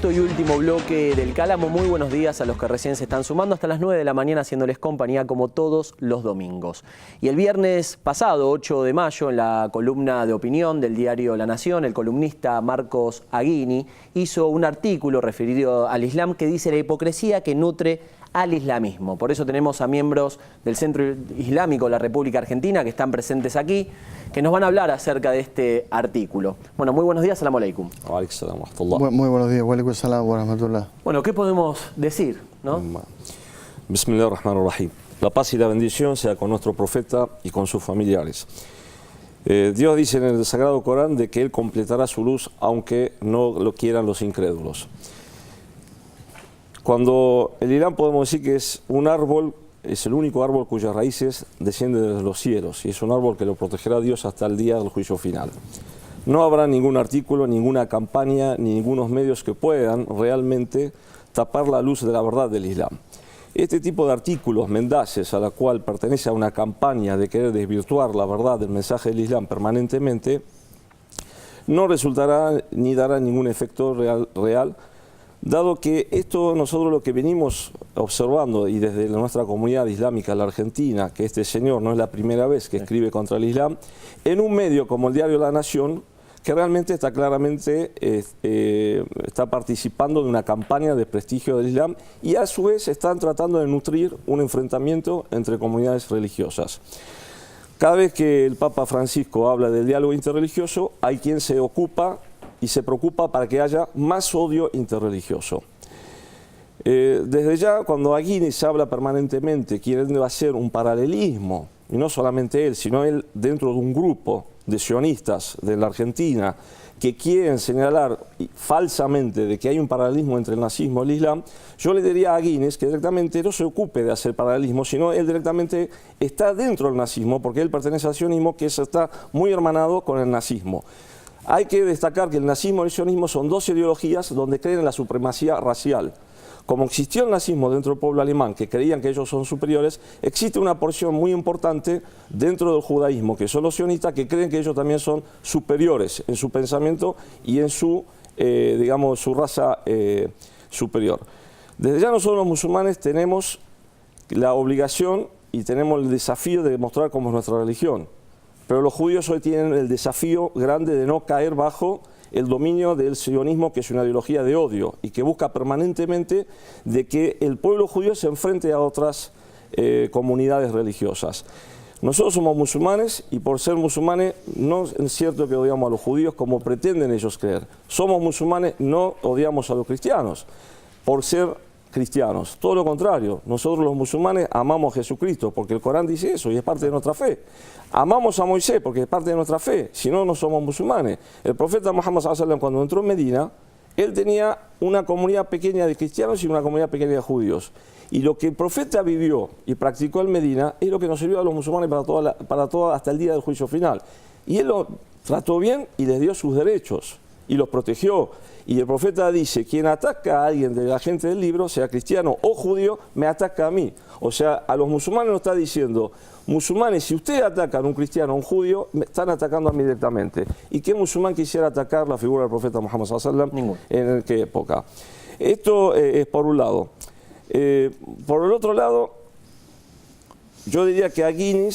quinto y último bloque del Cálamo. Muy buenos días a los que recién se están sumando, hasta las 9 de la mañana haciéndoles compañía como todos los domingos. Y el viernes pasado, 8 de mayo, en la columna de opinión del diario La Nación, el columnista Marcos Aguini hizo un artículo referido al Islam que dice la hipocresía que nutre al islamismo. Por eso tenemos a miembros del Centro Islámico de la República Argentina que están presentes aquí, que nos van a hablar acerca de este artículo. Bueno, muy buenos días, salam aleikum. Muy buenos días, wa alaikum salam wa rahmatullah. Bueno, ¿qué podemos decir, no? Bismillahirrahmanirrahim. La paz y la bendición sea con nuestro profeta y con sus familiares. Dios dice en el Sagrado Corán de que Él completará su luz aunque no lo quieran los incrédulos. Cuando el Islam podemos decir que es un árbol, es el único árbol cuyas raíces descienden desde los cielos y es un árbol que lo protegerá Dios hasta el día del juicio final. No habrá ningún artículo, ninguna campaña, ni ningunos medios que puedan realmente tapar la luz de la verdad del Islam. Este tipo de artículos mendaces a la cual pertenece a una campaña de querer desvirtuar la verdad del mensaje del Islam permanentemente no resultará ni dará ningún efecto real, dado que esto nosotros lo que venimos observando y desde nuestra comunidad islámica en la Argentina, que este señor no es la primera vez que escribe contra el Islam, en un medio como el diario La Nación, que realmente está claramente está participando de una campaña de prestigio del Islam y a su vez están tratando de nutrir un enfrentamiento entre comunidades religiosas. Cada vez que el Papa Francisco habla del diálogo interreligioso, hay quien se ocupa y se preocupa para que haya más odio interreligioso. Desde ya, cuando Aguini se habla permanentemente, queriendo hacer un paralelismo, y no solamente él, sino él dentro de un grupo de sionistas de la Argentina que quieren señalar falsamente de que hay un paralelismo entre el nazismo y el Islam, yo le diría a Aguini que directamente no se ocupe de hacer paralelismo, sino él directamente está dentro del nazismo, porque él pertenece al sionismo que está muy hermanado con el nazismo. Hay que destacar que el nazismo y el sionismo son dos ideologías donde creen en la supremacía racial. Como existió el nazismo dentro del pueblo alemán, que creían que ellos son superiores, existe una porción muy importante dentro del judaísmo, que son los sionistas, que creen que ellos también son superiores en su pensamiento y en su, digamos, su raza superior. Desde ya nosotros los musulmanes tenemos la obligación y tenemos el desafío de demostrar cómo es nuestra religión. Pero los judíos hoy tienen el desafío grande de no caer bajo el dominio del sionismo, que es una ideología de odio y que busca permanentemente de que el pueblo judío se enfrente a otras comunidades religiosas. Nosotros somos musulmanes y por ser musulmanes no es cierto que odiamos a los judíos como pretenden ellos creer. Somos musulmanes, no odiamos a los cristianos por ser cristianos. Todo lo contrario, nosotros los musulmanes amamos a Jesucristo porque el Corán dice eso y es parte de nuestra fe. Amamos a Moisés porque es parte de nuestra fe, si no, no somos musulmanes. El profeta Muhammad sallallahu alaihi wasallam, cuando entró en Medina, él tenía una comunidad pequeña de cristianos y una comunidad pequeña de judíos. Y lo que el profeta vivió y practicó en Medina es lo que nos sirvió a los musulmanes para todo hasta el día del juicio final. Y él lo trató bien y les dio sus derechos y los protegió. Y el profeta dice, quien ataca a alguien de la gente del libro, sea cristiano o judío, me ataca a mí. O sea, a los musulmanes nos está diciendo, musulmanes, si ustedes atacan a un cristiano o un judío, me están atacando a mí directamente. ¿Y qué musulmán quisiera atacar la figura del profeta Muhammad sallallahu alaihi wasallam? ¿En qué época? Esto es por un lado. Por el otro lado, yo diría que Aguini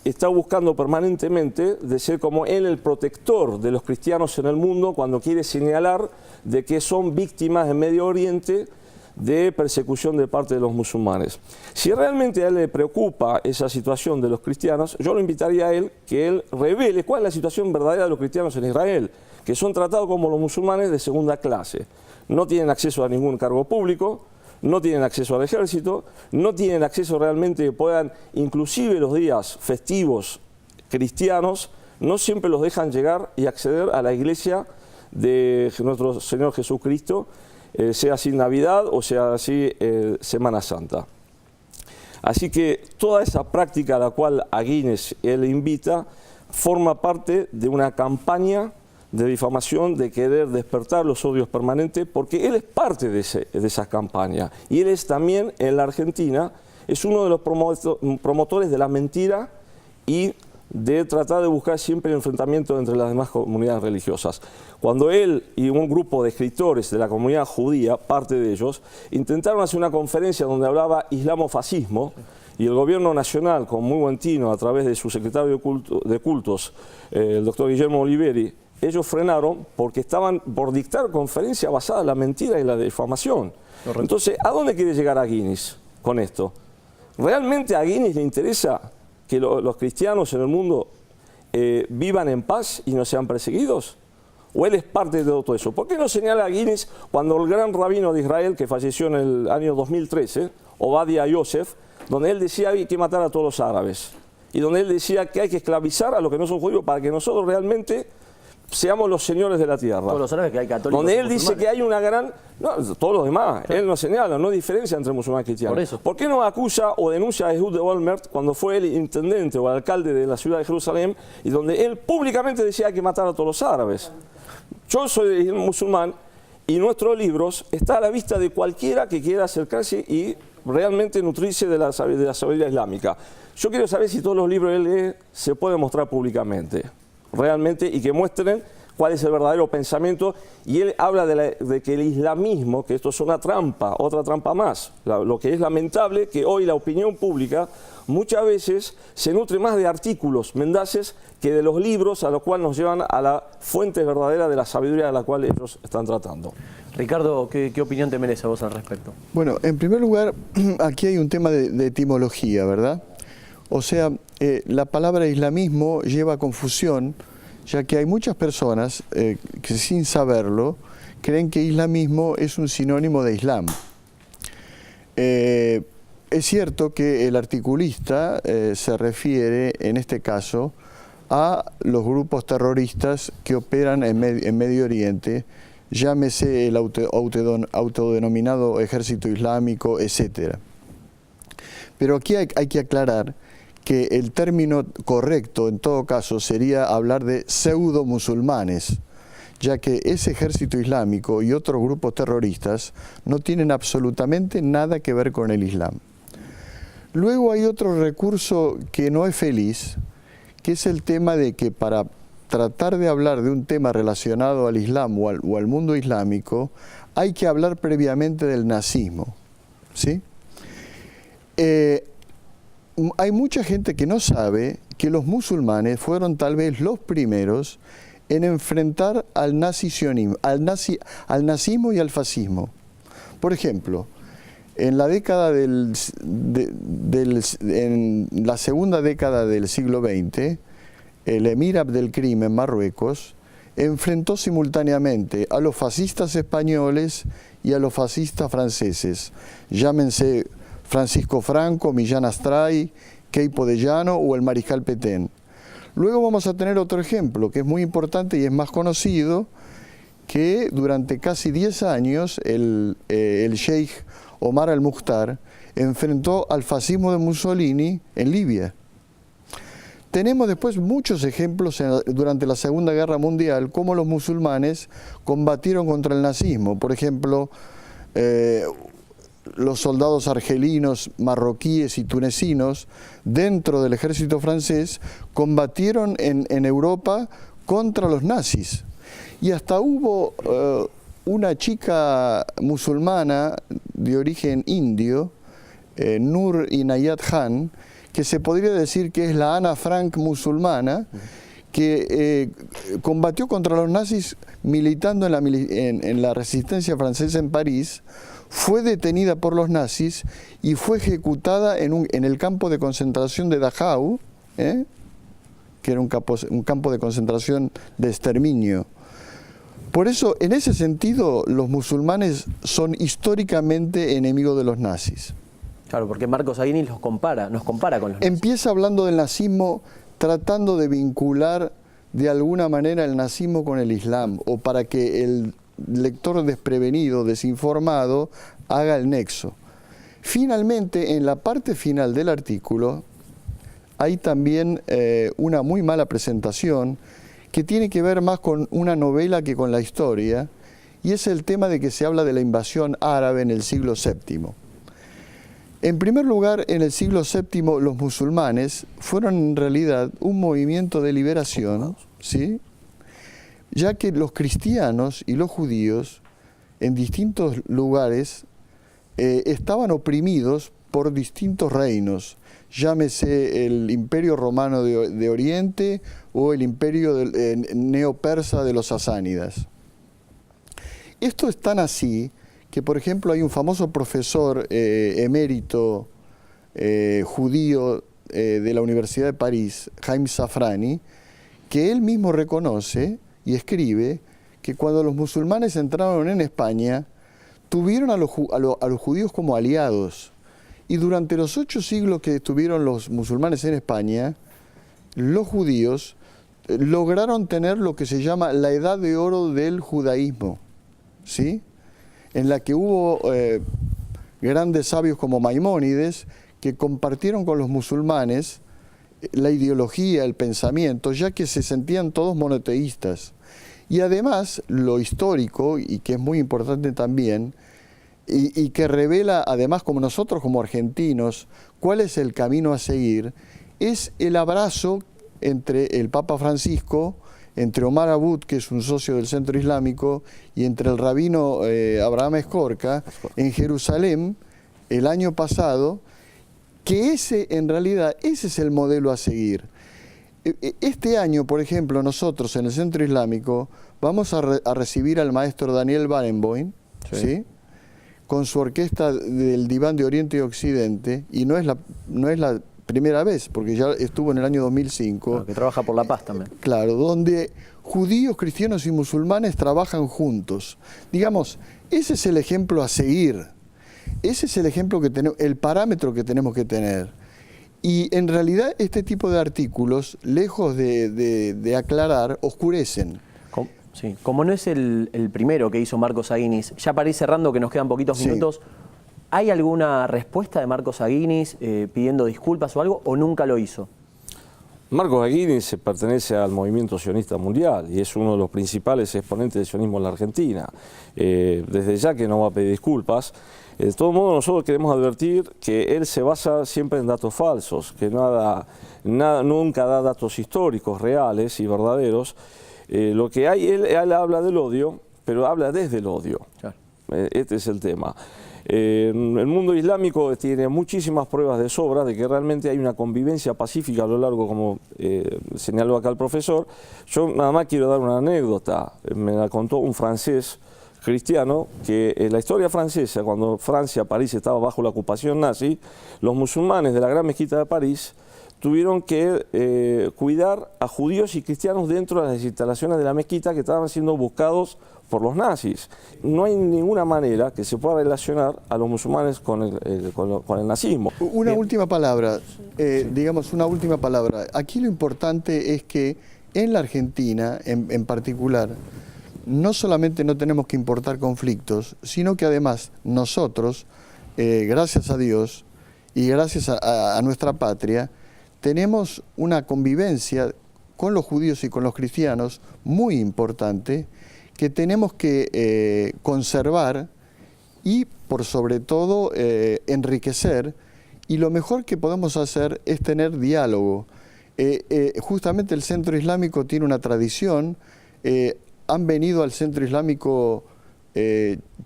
está buscando permanentemente de ser como él el protector de los cristianos en el mundo cuando quiere señalar de que son víctimas en Medio Oriente de persecución de parte de los musulmanes. Si realmente a él le preocupa esa situación de los cristianos, yo lo invitaría a él que él revele cuál es la situación verdadera de los cristianos en Israel, que son tratados como los musulmanes de segunda clase. No tienen acceso a ningún cargo público, no tienen acceso al ejército, no tienen acceso realmente que puedan, inclusive los días festivos cristianos, no siempre los dejan llegar y acceder a la iglesia de nuestro Señor Jesucristo, sea así Navidad o sea así Semana Santa. Así que toda esa práctica a la cual Aguini él invita forma parte de una campaña de difamación, de querer despertar los odios permanentes, porque él es parte de esa campaña. Y él es también, en la Argentina, es uno de los promotores de la mentira y de tratar de buscar siempre el enfrentamiento entre las demás comunidades religiosas. Cuando él y un grupo de escritores de la comunidad judía, parte de ellos, intentaron hacer una conferencia donde hablaba islamofascismo, y el gobierno nacional, con muy buen tino, a través de su secretario de cultos, el doctor Guillermo Oliveri, ellos frenaron porque estaban por dictar conferencia basada en la mentira y la difamación. Correcto. Entonces, ¿a dónde quiere llegar a Guinness con esto? ¿Realmente a Guinness le interesa que los cristianos en el mundo vivan en paz y no sean perseguidos? ¿O él es parte de todo eso? ¿Por qué no señala a Guinness cuando el gran rabino de Israel, que falleció en el año 2013, Obadia Yosef, donde él decía que hay que matar a todos los árabes, y donde él decía que hay que esclavizar a los que no son judíos para que nosotros realmente seamos los señores de la tierra? Todos los árabes, que hay católicos. Donde él dice que hay una gran... No, todos los demás, claro. Él no señala, no diferencia entre musulmanes y cristianos. Por eso. ¿Por qué no acusa o denuncia a Ehud de Olmert cuando fue el intendente o el alcalde de la ciudad de Jerusalén, y donde él públicamente decía que hay que matar a todos los árabes? Yo soy musulmán y nuestros libros está a la vista de cualquiera que quiera acercarse y realmente nutrirse de la sabiduría islámica. Yo quiero saber si todos los libros que él lee se pueden mostrar públicamente, realmente, y que muestren cuál es el verdadero pensamiento. Y él habla de que el islamismo, que esto es una trampa, otra trampa más. Lo que es lamentable, que hoy la opinión pública muchas veces se nutre más de artículos mendaces que de los libros a los cuales nos llevan a la fuente verdadera de la sabiduría de la cual ellos están tratando. Ricardo, ¿qué opinión te merece a vos al respecto? Bueno, en primer lugar, aquí hay un tema de etimología, ¿verdad? O sea, la palabra islamismo lleva a confusión, ya que hay muchas personas que sin saberlo creen que islamismo es un sinónimo de islam. Es cierto que el articulista se refiere en este caso a los grupos terroristas que operan en Medio Oriente, llámese el autodenominado Ejército Islámico, etc. Pero aquí hay que aclarar que el término correcto en todo caso sería hablar de pseudo musulmanes, ya que ese ejército islámico y otros grupos terroristas no tienen absolutamente nada que ver con el Islam. Luego hay otro recurso que no es feliz, que es el tema de que para tratar de hablar de un tema relacionado al Islam o al mundo islámico, hay que hablar previamente del nazismo, ¿sí? Hay mucha gente que no sabe que los musulmanes fueron tal vez los primeros en enfrentar al nazismo y al fascismo. Por ejemplo, en la década en la segunda década del siglo XX, el emir Abdelkrim en Marruecos enfrentó simultáneamente a los fascistas españoles y a los fascistas franceses, llámense Francisco Franco, Millán Astray, Queipo de Llano o el mariscal Petén. Luego vamos a tener otro ejemplo que es muy importante y es más conocido, que durante casi 10 años el sheikh Omar al-Mukhtar enfrentó al fascismo de Mussolini en Libia. Tenemos después muchos ejemplos durante la Segunda Guerra Mundial cómo los musulmanes combatieron contra el nazismo. Por ejemplo, los soldados argelinos, marroquíes y tunecinos dentro del ejército francés combatieron en Europa contra los nazis. Y hasta hubo una chica musulmana de origen indio, Nur Inayat Khan, que se podría decir que es la Ana Frank musulmana, que combatió contra los nazis militando en la resistencia francesa en París, fue detenida por los nazis y fue ejecutada en el campo de concentración de Dachau, que era un campo de concentración de exterminio. Por eso, en ese sentido, los musulmanes son históricamente enemigos de los nazis. Claro, porque Marcos Aguini nos compara con los nazis. Empieza hablando del nazismo tratando de vincular de alguna manera el nazismo con el Islam, o para que el lector desprevenido, desinformado, haga el nexo. Finalmente, en la parte final del artículo, hay también una muy mala presentación que tiene que ver más con una novela que con la historia, y es el tema de que se habla de la invasión árabe en el siglo VII. En primer lugar, en el siglo VII los musulmanes fueron en realidad un movimiento de liberación, ¿sí? Ya que los cristianos y los judíos en distintos lugares estaban oprimidos por distintos reinos, llámese el Imperio Romano de Oriente o el Imperio neopersa de los sasánidas. Esto es tan así que, por ejemplo, hay un famoso profesor emérito judío de la Universidad de París, Haim Safrani, que él mismo reconoce y escribe que cuando los musulmanes entraron en España, tuvieron a los judíos como aliados. Y durante los 8 siglos que estuvieron los musulmanes en España, los judíos lograron tener lo que se llama la edad de oro del judaísmo, ¿sí? En la que hubo grandes sabios como Maimónides que compartieron con los musulmanes la ideología, el pensamiento, ya que se sentían todos monoteístas. Y además, lo histórico, y que es muy importante también, y que revela además como nosotros como argentinos cuál es el camino a seguir, es el abrazo entre el Papa Francisco, entre Omar Abud, que es un socio del Centro Islámico, y entre el rabino Abraham Escorca, en Jerusalén, el año pasado, que en realidad, ese es el modelo a seguir. Este año, por ejemplo, nosotros en el Centro Islámico vamos a recibir al maestro Daniel Barenboim, ¿sí? Con su orquesta del Diván de Oriente y Occidente, y no es la primera vez, porque ya estuvo en el año 2005. Claro, que trabaja por la paz también. Claro, donde judíos, cristianos y musulmanes trabajan juntos. Digamos, ese es el ejemplo a seguir. Ese es el ejemplo que tenemos, el parámetro que tenemos que tener. Y en realidad este tipo de artículos, lejos de aclarar, oscurecen. Sí, como no es el primero que hizo Marcos Aguinis, ya para ir cerrando, que nos quedan poquitos minutos, ¿hay alguna respuesta de Marcos Aguinis pidiendo disculpas o algo, o nunca lo hizo? Marcos Aguinis pertenece al movimiento sionista mundial y es uno de los principales exponentes del sionismo en la Argentina. Desde ya que no va a pedir disculpas. De todo modo, nosotros queremos advertir que él se basa siempre en datos falsos, que nunca da datos históricos, reales y verdaderos. Lo que hay, él habla del odio, pero habla desde el odio. Claro. Este es el tema. El mundo islámico tiene muchísimas pruebas de sobra de que realmente hay una convivencia pacífica a lo largo, como señaló acá el profesor. Yo nada más quiero dar una anécdota. Me la contó un francés cristiano que en la historia francesa, cuando Francia, París estaba bajo la ocupación nazi, los musulmanes de la Gran Mezquita de París tuvieron que cuidar a judíos y cristianos dentro de las instalaciones de la mezquita que estaban siendo buscados por los nazis. No hay ninguna manera que se pueda relacionar a los musulmanes con el nazismo. Una última palabra, digamos una última palabra. Aquí lo importante es que en la Argentina, en particular, no solamente no tenemos que importar conflictos, sino que además nosotros, gracias a Dios y gracias a nuestra patria, tenemos una convivencia con los judíos y con los cristianos muy importante que tenemos que conservar y, por sobre todo, enriquecer. Y lo mejor que podemos hacer es tener diálogo. Justamente el Centro Islámico tiene una tradición. Han venido al Centro Islámico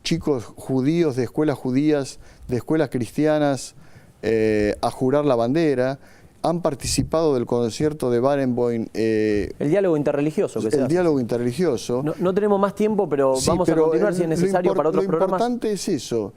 chicos judíos de escuelas judías, de escuelas cristianas, a jurar la bandera. Han participado del concierto de Barenboim. El diálogo interreligioso que se hace. El diálogo interreligioso. No tenemos más tiempo, pero sí, vamos a continuar si es necesario para otros programas. Lo importante es eso.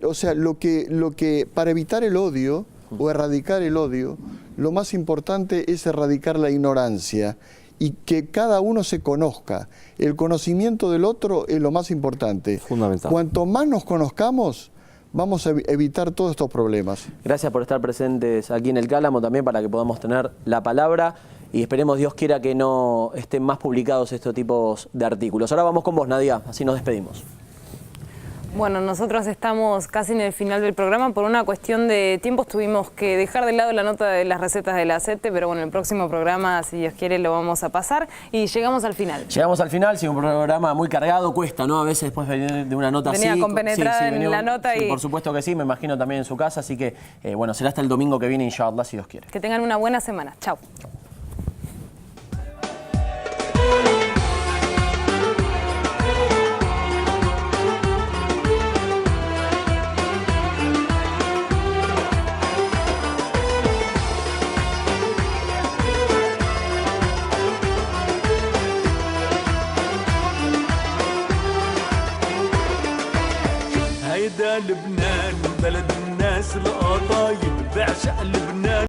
O sea, lo que para evitar el odio o erradicar el odio, lo más importante es erradicar la ignorancia y que cada uno se conozca. El conocimiento del otro es lo más importante. Fundamental. Cuanto más nos conozcamos, vamos a evitar todos estos problemas. Gracias por estar presentes aquí en El Cálamo también para que podamos tener la palabra y esperemos Dios quiera que no estén más publicados estos tipos de artículos. Ahora vamos con vos, Nadia, así nos despedimos. Bueno, nosotros estamos casi en el final del programa. Por una cuestión de tiempos tuvimos que dejar de lado la nota de las recetas del aceite, pero bueno, el próximo programa, si Dios quiere, lo vamos a pasar. Y llegamos al final. Llegamos al final, sí, un programa muy cargado, cuesta, ¿no? A veces después venir de una nota Venía así. compenetrada en la nota sí, y... por supuesto que sí, me imagino también en su casa, así que, bueno, será hasta el domingo que viene, inshallah, si Dios quiere. Que tengan una buena semana. Chao. هيدا لبنان بلد الناس القطايب بعشق لبنان